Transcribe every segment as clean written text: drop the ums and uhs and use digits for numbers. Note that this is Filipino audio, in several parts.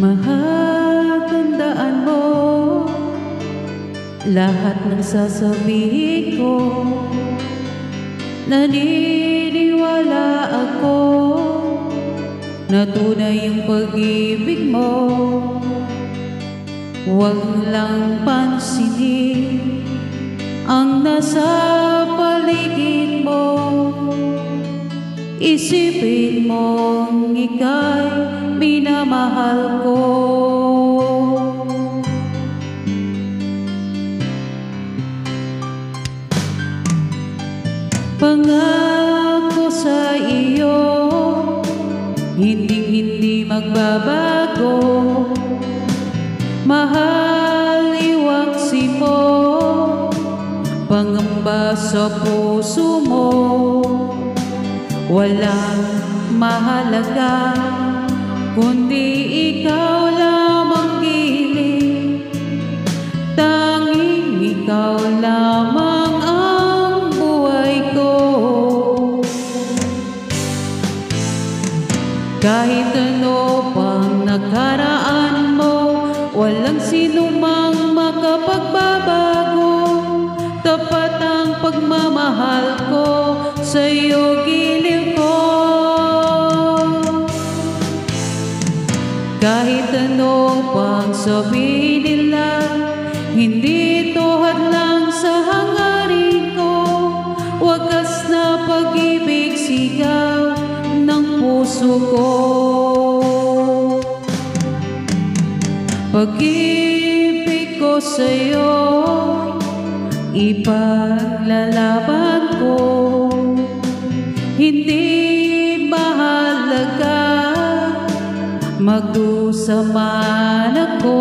Mahal, tandaan mo lahat ng sasabihin ko. Naniniwala ako na tunay yung pag-ibig mo. Huwag lang pansinin ang nasa paligid mo. Isipin mong ika'y minamahal ko. Pangako sa iyo, hindi magbabago. Mahal, iwaksi mo pangamba sa puso mo. Walang mahalaga kundi ikaw lamang giling. Tanging ikaw lamang ang buhay ko. Kahit ano pang nakaraan mo, walang sinumang makapagbabago. Tapat ang pagmamahal ko sa'yo, giliw ko. Kahit ano pang sabihin nila, hindi ito hadlang sa hangarin ko. Wagas na pag-ibig, sigaw ng puso ko. Pag-ibig ko sa'yo, ipaglalaban ko. Hindi mahalaga magdusa man ako.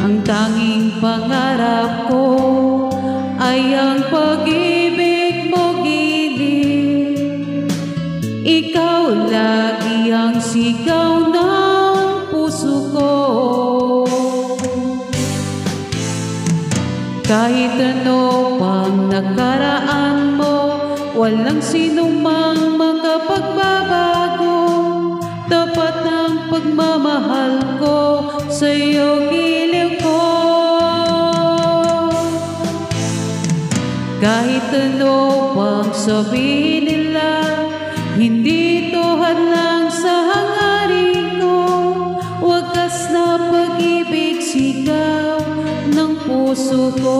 Ang tanging pangarap ko ay ang pag-ibig mo, giliw. Ikaw lagi ang sigaw ng puso ko. Kahit ano pang nakaraan mo, walang sinumang makapagbabago. Tapat ang pagmamahal ko sa'yo, giliw ko. Kahit ano pang sabihin nila, hindi ito hadlang sa hangarin ko. Wagas na pag-ibig, sigaw ng puso ko.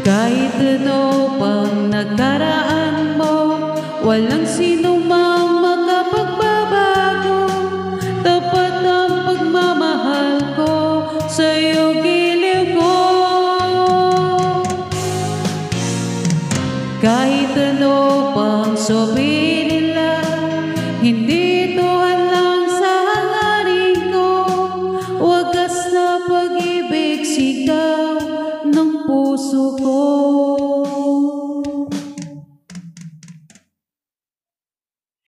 Kahit ano pang nakaraan mo, walang sinumang makapagbabago. Tapat ang pagmamahal ko sa'yo, giliw ko. Kahit ano pang sabihin nila, hindi ito hadlang sa hangarin ko. Wagas na pag-ibig, sigaw ng puso ko.